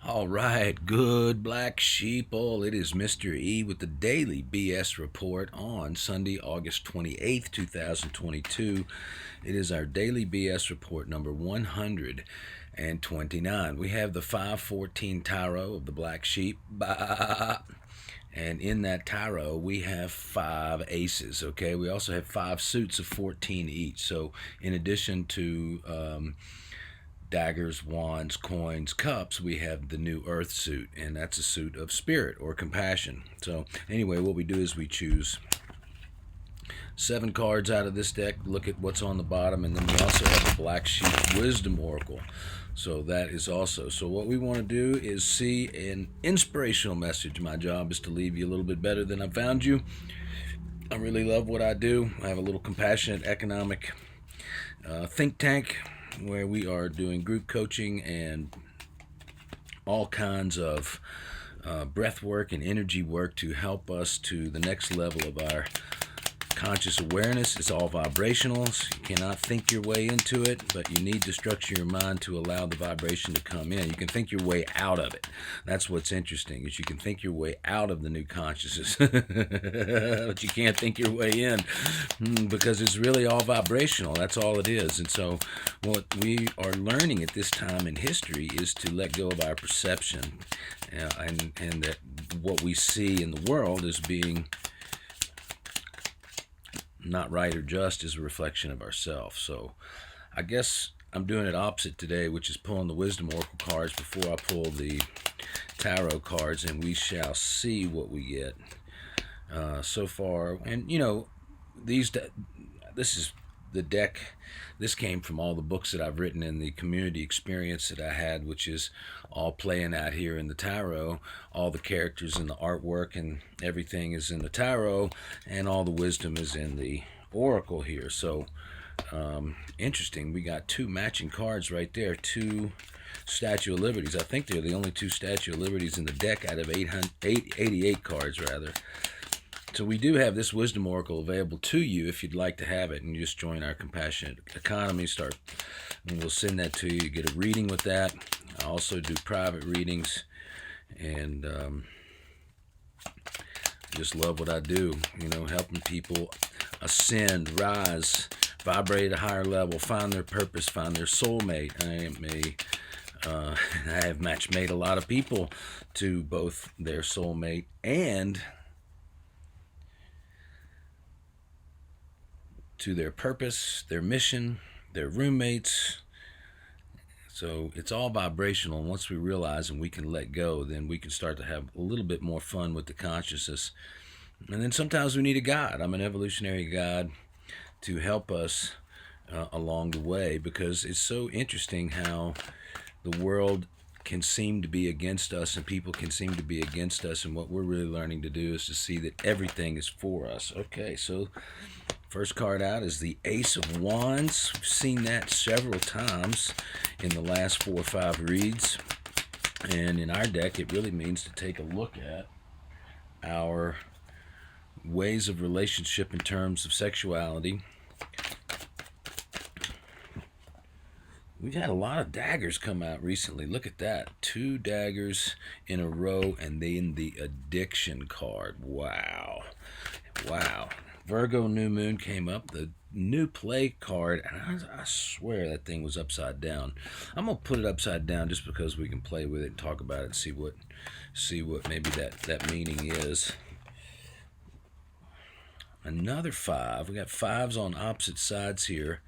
All right, good black sheeple. It is Mr. E with the daily BS report on Sunday, August 28th, 2022. It is our daily BS report number 129. We have the 514 tarot of the black sheep. Bah. And in that tarot, we have 5 aces, okay? We also have 5 suits of 14 each. So in addition to daggers, wands, coins, cups, we have the new earth suit, and that's a suit of spirit or compassion. So anyway, what we do is we choose 7 cards out of this deck, look at what's on the bottom, and then we also have a black sheep wisdom oracle. So that is also. So what we want to do is see an inspirational message. My job is to leave you a little bit better than I found you. I really love what I do. I have a little compassionate economic think tank where we are doing group coaching and all kinds of breath work and energy work to help us to the next level of our conscious awareness. It's all vibrational. So you cannot think your way into it, but you need to structure your mind to allow the vibration to come in. You can think your way out of it. That's what's interesting, is you can think your way out of the new consciousness, but you can't think your way in because it's really all vibrational. That's all it is. And so what we are learning at this time in history is to let go of our perception and that what we see in the world as being not right or just is a reflection of ourselves. So I guess I'm doing it opposite today, which is pulling the wisdom oracle cards before I pull the tarot cards, and we shall see what we get so far. And you know, this is the deck. This came from all the books that I've written and the community experience that I had, which is all playing out here in the tarot. All the characters and the artwork and everything is in the tarot, and all the wisdom is in the oracle here. So interesting. We got 2 matching cards right there. 2 Statue of Liberties. I think they're the only 2 Statue of Liberties in the deck out of 88 cards, rather. So we do have this wisdom oracle available to you if you'd like to have it, and you just join our compassionate economy. And we'll send that to you. You get a reading with that. I also do private readings, and just love what I do. You know, helping people ascend, rise, vibrate at a higher level, find their purpose, find their soulmate. I have match made a lot of people to both their soulmate and to their purpose, their mission, their roommates. So it's all vibrational, and once we realize and we can let go, then we can start to have a little bit more fun with the consciousness. And then sometimes we need a guide. I'm an evolutionary guide to help us along the way, because it's so interesting how the world can seem to be against us and people can seem to be against us, and what we're really learning to do is to see that everything is for us. Okay, so first card out is the Ace of Wands. We've seen that several times in the last 4 or 5 reads, and in our deck it really means to take a look at our ways of relationship in terms of sexuality. We've had a lot of daggers come out recently. Look at that. 2 daggers in a row, and then the addiction card. Wow. Wow. Virgo new moon came up. The new play card, and I swear that thing was upside down. I'm going to put it upside down just because we can play with it and talk about it and see what maybe that meaning is. Another 5. We got 5s on opposite sides here.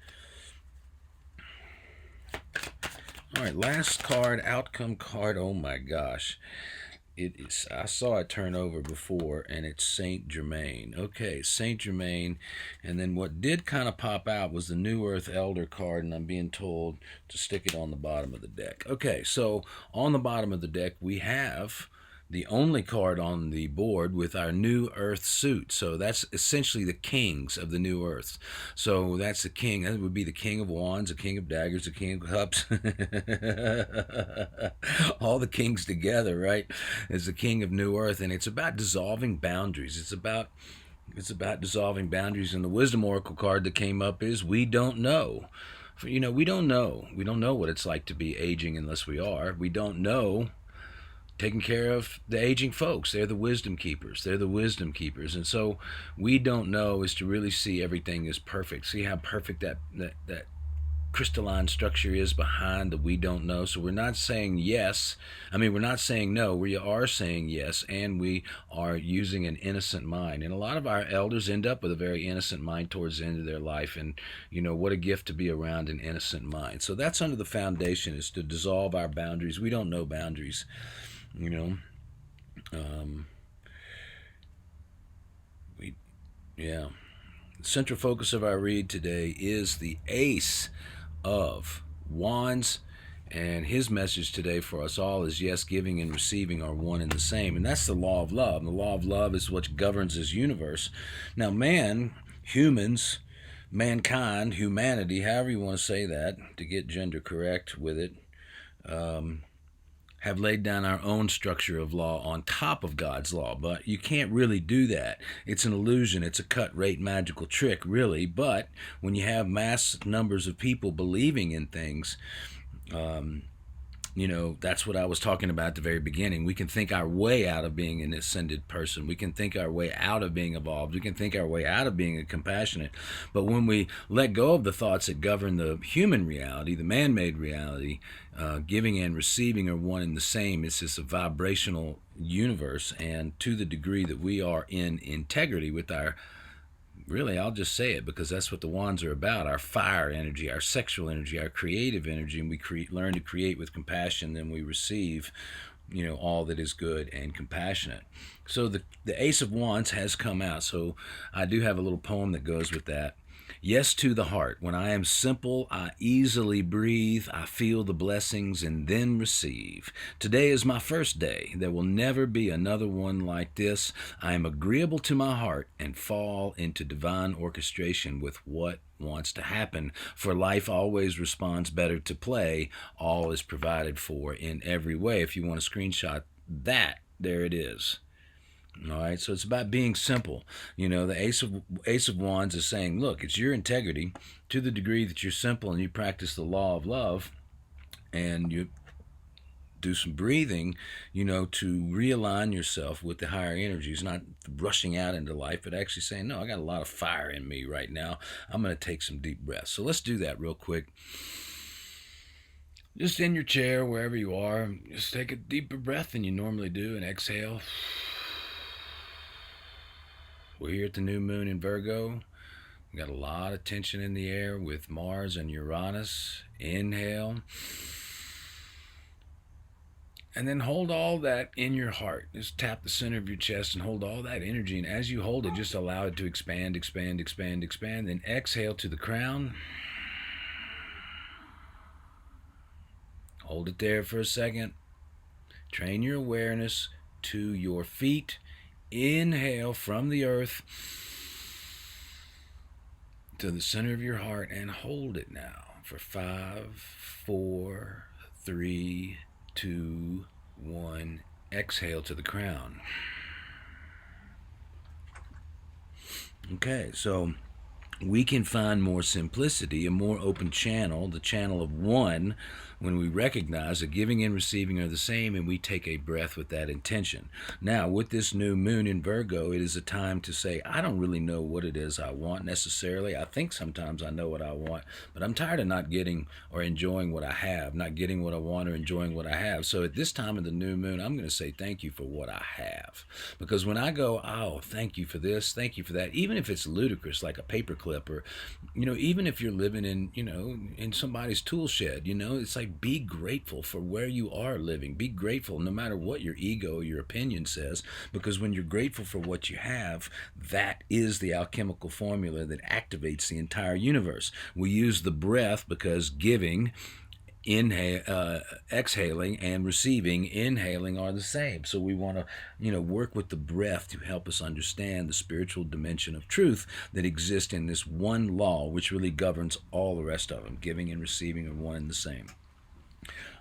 All right, last card, outcome card. Oh my gosh. It is. I saw it turn over before, and it's Saint Germain. Okay, Saint Germain. And then what did kind of pop out was the New Earth Elder card, and I'm being told to stick it on the bottom of the deck. Okay, so on the bottom of the deck, we have the only card on the board with our new earth suit. So that's essentially the kings of the new earth. So that's the king. That would be the king of wands, the king of daggers, the king of cups. All the kings together, right? Is the king of new earth. And it's about dissolving boundaries. It's about dissolving boundaries. And the wisdom oracle card that came up is we don't know. We don't know. We don't know what it's like to be aging unless we are. We don't know taking care of the aging folks. They're the wisdom keepers. They're the wisdom keepers. And so we don't know is to really see everything as perfect. See how perfect that crystalline structure is behind the we don't know. So we're not saying yes. We're not saying no. We are saying yes, and we are using an innocent mind. And a lot of our elders end up with a very innocent mind towards the end of their life. And, what a gift to be around an innocent mind. So that's under the foundation, is to dissolve our boundaries. We don't know boundaries, The central focus of our read today is the Ace of Wands, and his message today for us all is yes, giving and receiving are one and the same, and that's the law of love. And the law of love is what governs this universe. Now, humans, mankind, humanity, however you want to say that, to get gender correct with it, have laid down our own structure of law on top of God's law. But you can't really do that. It's an illusion. It's a cut rate magical trick, really. But when you have mass numbers of people believing in things, that's what I was talking about at the very beginning. We can think our way out of being an ascended person. We can think our way out of being evolved. We can think our way out of being a compassionate. But when we let go of the thoughts that govern the human reality, the man-made reality, giving and receiving are one and the same. It's just a vibrational universe. And to the degree that we are in integrity with our, really, I'll just say it because that's what the wands are about, our fire energy, our sexual energy, our creative energy, and we learn to create with compassion, then we receive, all that is good and compassionate. So the Ace of Wands has come out, so I do have a little poem that goes with that. Yes to the heart. When I am simple, I easily breathe. I feel the blessings and then receive. Today is my first day. There will never be another one like this. I am agreeable to my heart and fall into divine orchestration with what wants to happen. For life always responds better to play. All is provided for in every way. If you want to screenshot that, there it is. All right, so it's about being simple. The Ace of Wands is saying, look, it's your integrity to the degree that you're simple and you practice the law of love and you do some breathing, to realign yourself with the higher energies, not rushing out into life, but actually saying, no, I got a lot of fire in me right now. I'm going to take some deep breaths. So let's do that real quick. Just in your chair, wherever you are, just take a deeper breath than you normally do and exhale. We're here at the new moon in Virgo. We got a lot of tension in the air with Mars and Uranus. Inhale. And then hold all that in your heart. Just tap the center of your chest and hold all that energy. And as you hold it, just allow it to expand, expand, expand, expand. Then exhale to the crown. Hold it there for a second. Train your awareness to your feet. Inhale from the earth to the center of your heart and hold it now for 5, 4, 3, 2, 1. Exhale to the crown. Okay, so we can find more simplicity, a more open channel, the channel of one, when we recognize that giving and receiving are the same and we take a breath with that intention. Now, with this new moon in Virgo, it is a time to say, I don't really know what it is I want necessarily. I think sometimes I know what I want, but I'm tired of not getting or enjoying what I have, not getting what I want or enjoying what I have. So at this time of the new moon, I'm going to say thank you for what I have. Because when I go, oh, thank you for this, thank you for that, even if it's ludicrous, like a paperclip, or, even if you're living in, in somebody's tool shed, it's like, be grateful for where you are living. Be grateful no matter what your ego or your opinion says, because when you're grateful for what you have, that is the alchemical formula that activates the entire universe. We use the breath because giving, exhaling, and receiving, inhaling, are the same. So we want to, work with the breath to help us understand the spiritual dimension of truth that exists in this one law, which really governs all the rest of them. Giving and receiving are one and the same.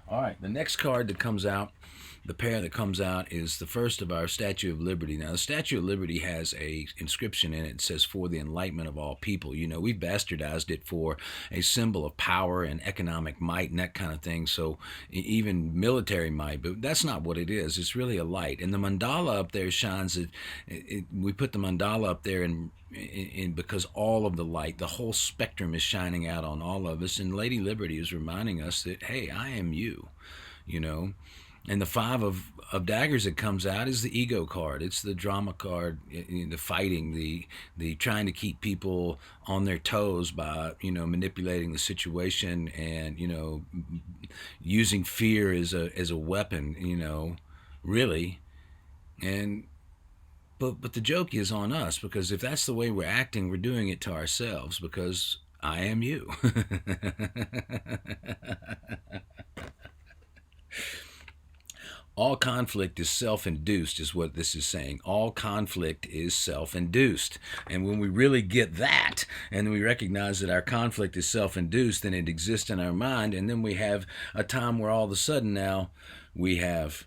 All right, the next card that comes out, the pair that comes out, is the first of our Statue of Liberty. Now, the Statue of Liberty has a inscription in it that says, "For the enlightenment of all people." You know, we've bastardized it for a symbol of power and economic might and that kind of thing, so even military might, but that's not what it is. It's really a light. And the mandala up there shines, we put the mandala up there in because all of the light, the whole spectrum is shining out on all of us, and Lady Liberty is reminding us that, hey, I am you, you know. And the five of daggers that comes out is the ego card. It's the drama card, the fighting, the trying to keep people on their toes by, you know, manipulating the situation and, you know, using fear as a weapon, you know, really. And but the joke is on us, because if that's the way we're acting, we're doing it to ourselves, because I am you. All conflict is self-induced, is what this is saying. All conflict is self-induced. And when we really get that, and we recognize that our conflict is self-induced, then it exists in our mind, and then we have a time where all of a sudden now we have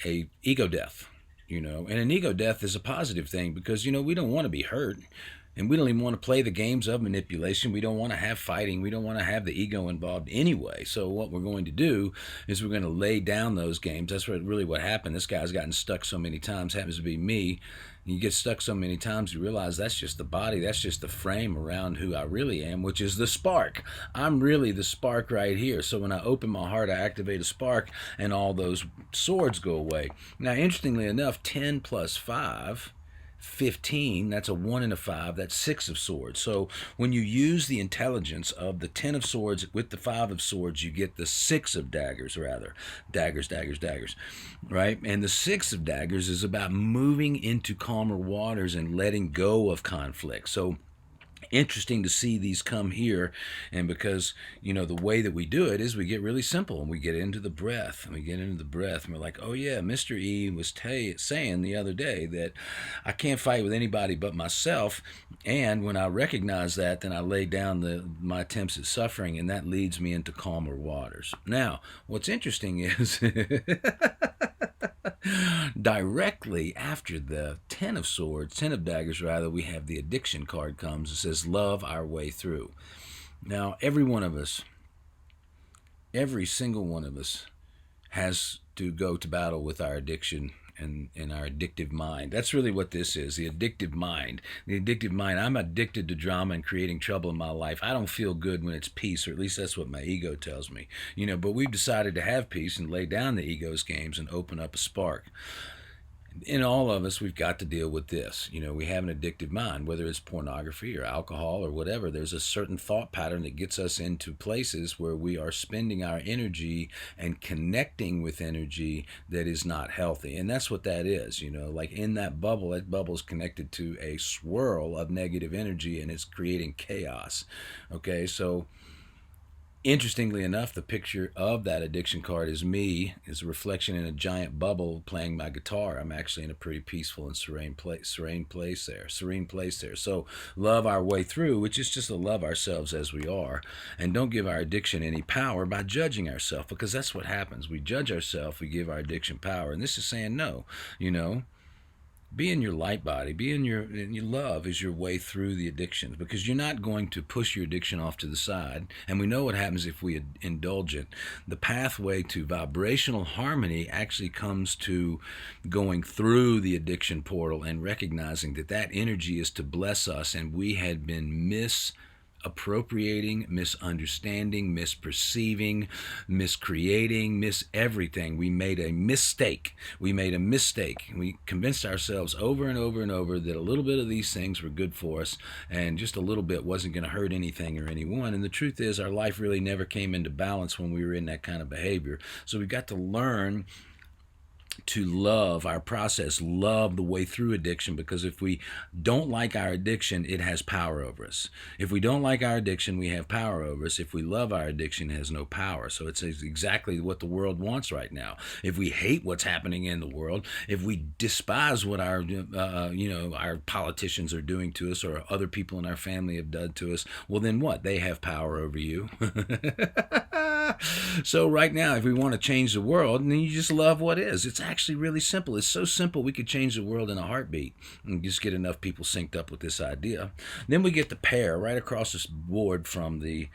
a ego death, you know. And an ego death is a positive thing, because, you know, we don't want to be hurt. And we don't even want to play the games of manipulation. We don't want to have fighting. We don't want to have the ego involved anyway. So what we're going to do is we're going to lay down those games. That's really what happened. This guy's gotten stuck so many times. Happens to be me. You get stuck so many times, you realize that's just the body. That's just the frame around who I really am, which is the spark. I'm really the spark right here. So when I open my heart, I activate a spark, and all those swords go away. Now, interestingly enough, 10 plus 5... 15, that's a 1 and a 5, that's 6 of swords. So when you use the intelligence of the 10 of swords with the 5 of swords, you get the 6 of daggers, rather. Daggers, right? And the 6 of daggers is about moving into calmer waters and letting go of conflict. So interesting to see these come here. And because, you know, the way that we do it is we get really simple, and we get into the breath, and we're like, oh yeah, Mr. E was saying the other day that I can't fight with anybody but myself. And when I recognize that, then I lay down my attempts at suffering, and that leads me into calmer waters. Now, what's interesting is directly after the 10 of swords, 10 of daggers rather, we have the addiction card comes. It says, love our way through. Now, every single one of us has to go to battle with our addiction and our addictive mind. That's really what this is, the addictive mind. The addictive mind. I'm addicted to drama and creating trouble in my life. I don't feel good when it's peace, or at least that's what my ego tells me. You know, but we've decided to have peace and lay down the ego's games and open up a spark. In all of us, we've got to deal with this. You know, we have an addictive mind, whether it's pornography or alcohol or whatever. There's a certain thought pattern that gets us into places where we are spending our energy and connecting with energy that is not healthy. And that's what that is, you know, like in that bubble's connected to a swirl of negative energy, and it's creating chaos. Okay, so interestingly enough, the picture of that addiction card is me, is a reflection in a giant bubble playing my guitar. I'm actually in a pretty peaceful and serene place there. So love our way through, which is just to love ourselves as we are, and don't give our addiction any power by judging ourselves, because that's what happens. We judge ourselves, we give our addiction power, and this is saying no, you know. Be in your light body. Be in your love is your way through the addictions, because you're not going to push your addiction off to the side. And we know what happens if we indulge it. The pathway to vibrational harmony actually comes to going through the addiction portal and recognizing that that energy is to bless us, and we had been misappropriating, misunderstanding, misperceiving, miscreating, everything. We made a mistake. We convinced ourselves over and over and over that a little bit of these things were good for us, and just a little bit wasn't going to hurt anything or anyone. And the truth is, our life really never came into balance when we were in that kind of behavior. So we've got to learn to love our process, love the way through addiction, because if we don't like our addiction, it has power over us. If we don't like our addiction, we have power over us. If we love our addiction, it has no power. So it's exactly what the world wants right now. If we hate what's happening in the world, if we despise what our politicians are doing to us, or other people in our family have done to us, well, then what? They have power over you. So right now, if we want to change the world, then you just love what is. It's actually really simple. It's so simple we could change the world in a heartbeat and just get enough people synced up with this idea. Then we get the pair right across this board from the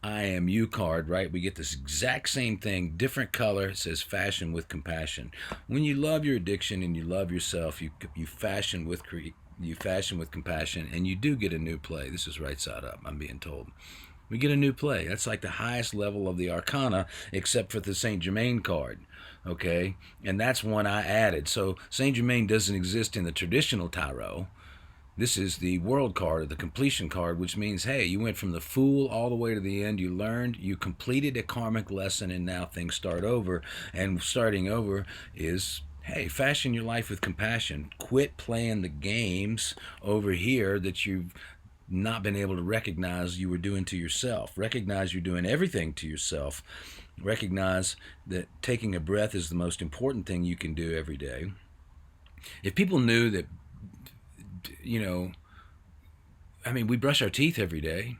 IMU card, right? We get this exact same thing, different color. It says fashion with compassion. When you love your addiction and you love yourself, you fashion with you fashion with compassion, and you do get a new play. This is right side up, I'm being told. We get a new play. That's like the highest level of the arcana, except for the Saint Germain card. Okay? And that's one I added. So Saint Germain doesn't exist in the traditional tarot. This is the world card, or the completion card, which means, hey, you went from the fool all the way to the end. You learned, you completed a karmic lesson, and now things start over. And starting over is, hey, fashion your life with compassion. Quit playing the games over here that you've not been able to recognize you were doing to yourself. Recognize you're doing everything to yourself. Recognize that taking a breath is the most important thing you can do every day. If people knew that, we brush our teeth every day.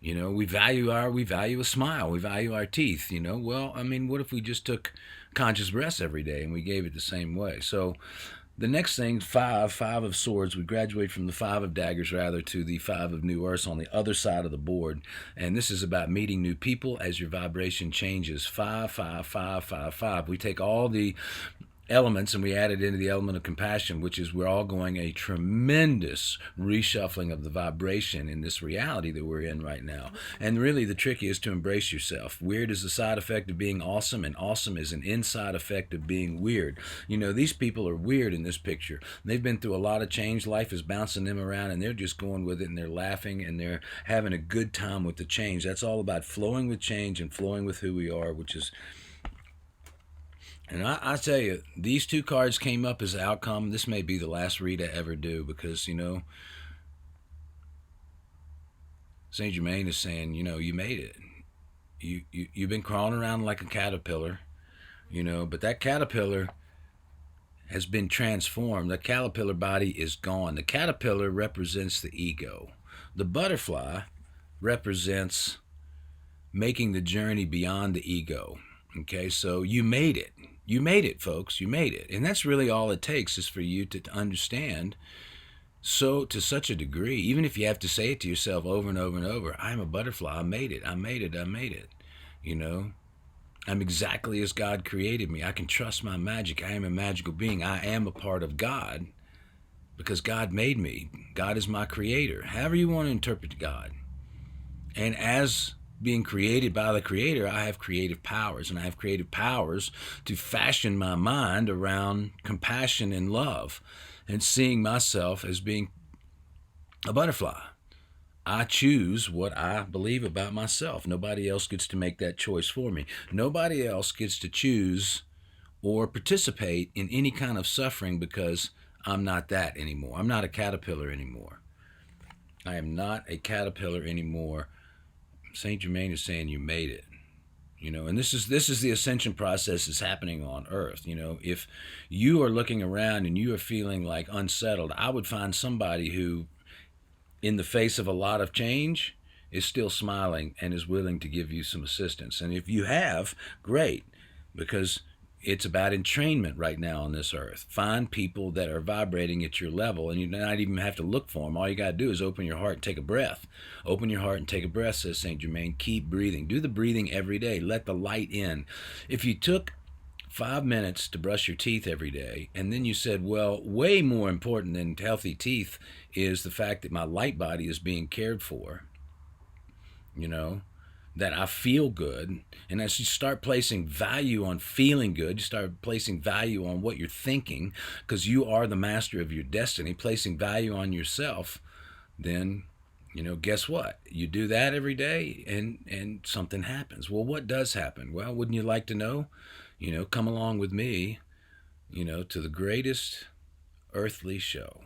We value a smile. We value our teeth. Well, what if we just took conscious breaths every day and we gave it the same way? So the next thing, five of swords, we graduate from the five of daggers rather to the five of new earths on the other side of the board. And this is about meeting new people as your vibration changes. 5, 5, 5, 5, 5. We take all the elements and we add it into the element of compassion, which is we're all going a tremendous reshuffling of the vibration in this reality that we're in right now. And really the trick is to embrace yourself. Weird is the side effect of being awesome, and awesome is an inside effect of being weird. These people are weird in this picture. They've been through a lot of change. Life is bouncing them around and they're just going with it, and they're laughing and they're having a good time with the change. That's all about flowing with change and flowing with who we are, which is... And I tell you, these two cards came up as an outcome. This may be the last read I ever do because, Saint Germain is saying, you made it. You've been crawling around like a caterpillar, but that caterpillar has been transformed. The caterpillar body is gone. The caterpillar represents the ego. The butterfly represents making the journey beyond the ego. Okay, so you made it. You made it, folks. You made it. And that's really all it takes, is for you to understand, so to such a degree, even if you have to say it to yourself over and over and over, I'm a butterfly. I made it. I made it. I made it. I'm exactly as God created me. I can trust my magic. I am a magical being. I am a part of God because God made me. God is my creator. However you want to interpret God. And as being created by the Creator, I have creative powers, and I have creative powers to fashion my mind around compassion and love and seeing myself as being a butterfly. I choose what I believe about myself. Nobody else gets to make that choice for me. Nobody else gets to choose or participate in any kind of suffering because I'm not that anymore. I'm not a caterpillar anymore. I am not a caterpillar anymore. Saint Germain is saying you made it, and this is the ascension process that's happening on Earth. If you are looking around and you are feeling like unsettled, I would find somebody who, in the face of a lot of change, is still smiling and is willing to give you some assistance. And if you have, great, because it's about entrainment right now on this earth. Find people that are vibrating at your level, and you do not even have to look for them. All you got to do is open your heart and take a breath. Open your heart and take a breath, says Saint Germain. Keep breathing. Do the breathing every day. Let the light in. If you took 5 minutes to brush your teeth every day, and then you said, well, way more important than healthy teeth is the fact that my light body is being cared for, that I feel good. And as you start placing value on feeling good, you start placing value on what you're thinking, because you are the master of your destiny, placing value on yourself, then, guess what? You do that every day and something happens. Well, what does happen? Well, wouldn't you like to know? Come along with me, to the greatest earthly show,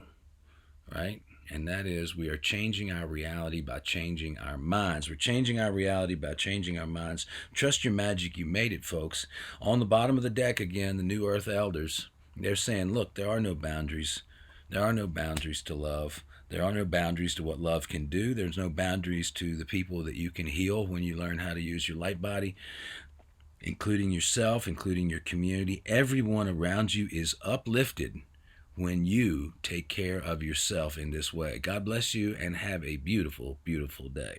right? And that is, we are changing our reality by changing our minds. We're changing our reality by changing our minds. Trust your magic. You made it, folks. On the bottom of the deck again, the New Earth Elders, they're saying, look, there are no boundaries. There are no boundaries to love. There are no boundaries to what love can do. There's no boundaries to the people that you can heal when you learn how to use your light body, including yourself, including your community. Everyone around you is uplifted when you take care of yourself in this way. God bless you and have a beautiful, beautiful day.